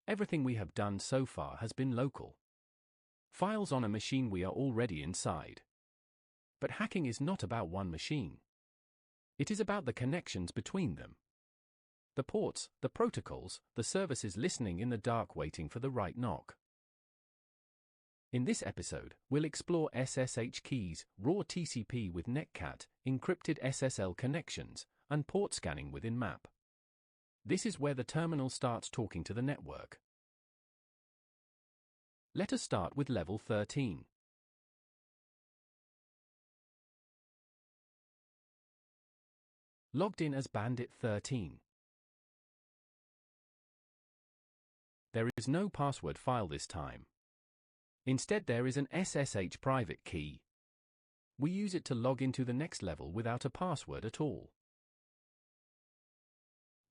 Everything we have done so far has been local. Files on a machine we are already inside. But hacking is not about one machine. It is about the connections between them. The ports, the protocols, the services listening in the dark waiting for the right knock. In this episode, we'll explore SSH keys, raw TCP with Netcat, encrypted SSL connections, and port scanning with nmap. This is where the terminal starts talking to the network. Let us start with level 13. Logged in as Bandit 13. There is no password file this time. Instead, there is an SSH private key. We use it to log into the next level without a password at all.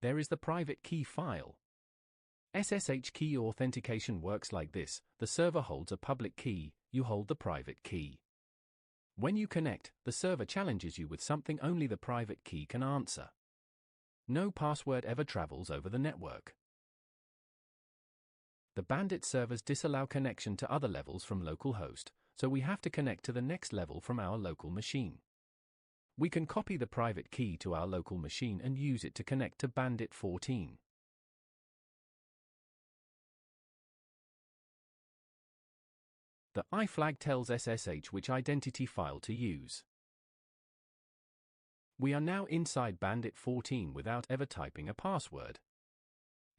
There is the private key file. SSH key authentication works like this: the server holds a public key, you hold the private key. When you connect, the server challenges you with something only the private key can answer. No password ever travels over the network. The Bandit servers disallow connection to other levels from localhost, so we have to connect to the next level from our local machine. We can copy the private key to our local machine and use it to connect to Bandit 14. The I flag tells SSH which identity file to use. We are now inside Bandit 14 without ever typing a password.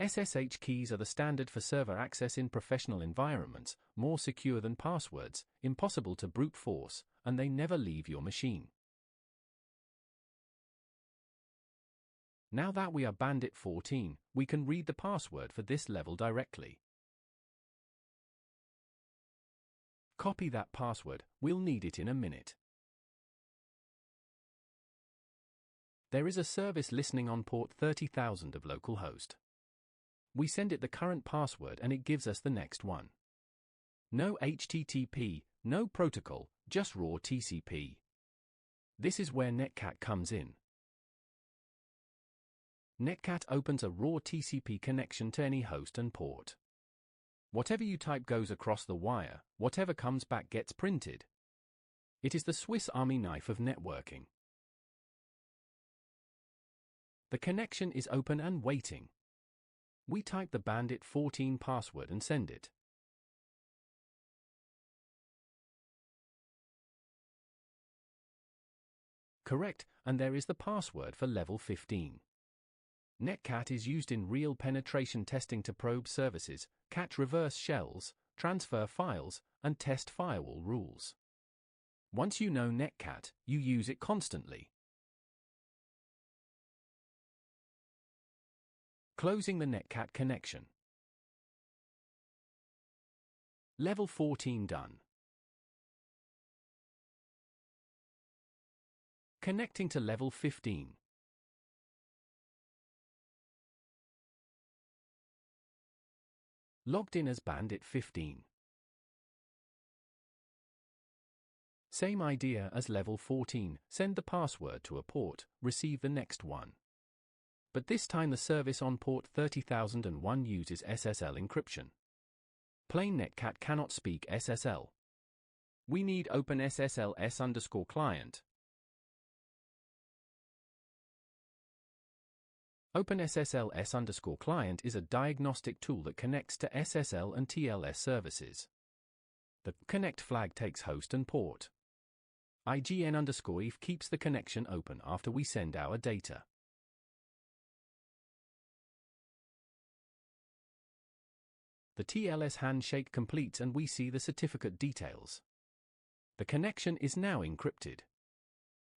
SSH keys are the standard for server access in professional environments, more secure than passwords, impossible to brute force, and they never leave your machine. Now that we are Bandit 14, we can read the password for this level directly. Copy that password, we'll need it in a minute. There is a service listening on port 30,000 of localhost. We send it the current password and it gives us the next one. No HTTP, no protocol, just raw TCP. This is where Netcat comes in. Netcat opens a raw TCP connection to any host and port. Whatever you type goes across the wire, whatever comes back gets printed. It is the Swiss Army knife of networking. The connection is open and waiting. We type the Bandit 14 password and send it. Correct, and there is the password for level 15. Netcat is used in real penetration testing to probe services, catch reverse shells, transfer files, and test firewall rules. Once you know Netcat, you use it constantly. Closing the Netcat connection. Level 14 done. Connecting to level 15. Logged in as Bandit 15. Same idea as level 14, send the password to a port, receive the next one. But this time the service on port 30,001 uses SSL encryption. Plain Netcat cannot speak SSL. We need openssl s_client. OpenSSL s_client is a diagnostic tool that connects to SSL and TLS services. The connect flag takes host and port. IGN_if keeps the connection open after we send our data. The TLS handshake completes and we see the certificate details. The connection is now encrypted.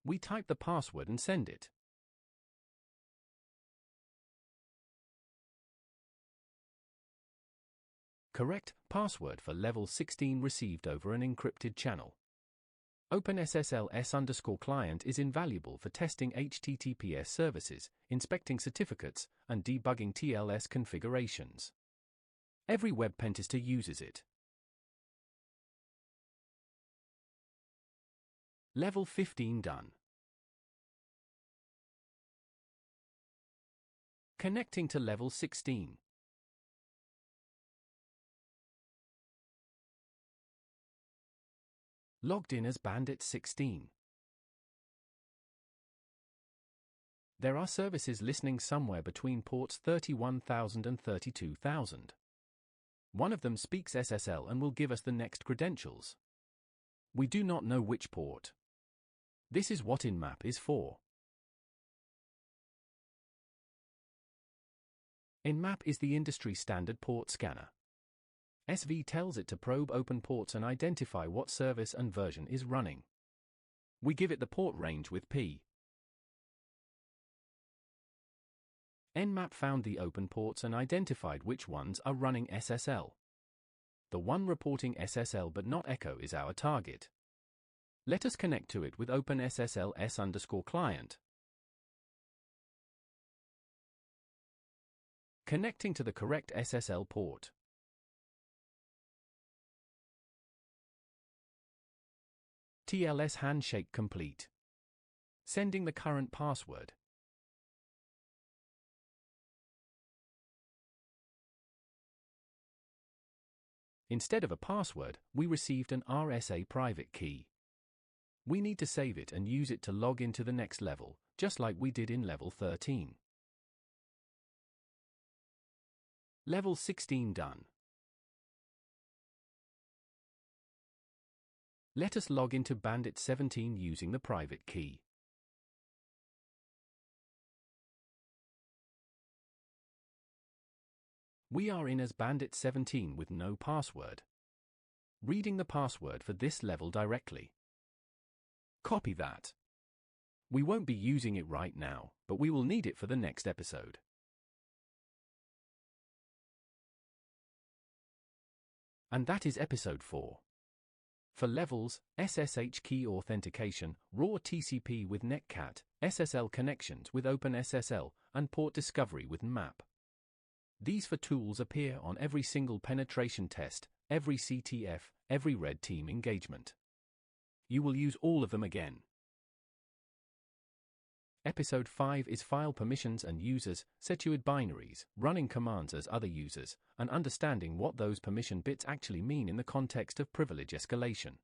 We type the password and send it. Correct password for level 16 received over an encrypted channel. OpenSSL s_client is invaluable for testing HTTPS services, inspecting certificates, and debugging TLS configurations. Every web pentester uses it. Level 15 done. Connecting to level 16. Logged in as Bandit 16. There are services listening somewhere between ports 31,000 and 32,000. One of them speaks SSL and will give us the next credentials. We do not know which port. This is what nmap is for. Nmap is the industry standard port scanner. SV tells it to probe open ports and identify what service and version is running. We give it the port range with P. Nmap found the open ports and identified which ones are running SSL. The one reporting SSL but not echo is our target. Let us connect to it with openssl s_client. Connecting to the correct SSL port. TLS handshake complete. Sending the current password. Instead of a password, we received an RSA private key. We need to save it and use it to log into the next level, just like we did in level 13. Level 16 done. Let us log into Bandit 17 using the private key. We are in as Bandit 17 with no password. Reading the password for this level directly. Copy that. We won't be using it right now, but we will need it for the next episode. And that is episode 4. For levels, SSH key authentication, raw TCP with Netcat, SSL connections with openssl, and port discovery with nmap. These 4 tools appear on every single penetration test, every CTF, every red team engagement. You will use all of them again. Episode 5 is file permissions and users, setuid binaries, running commands as other users, and understanding what those permission bits actually mean in the context of privilege escalation.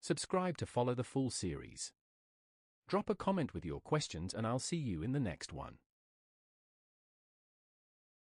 Subscribe to follow the full series. Drop a comment with your questions and I'll see you in the next one.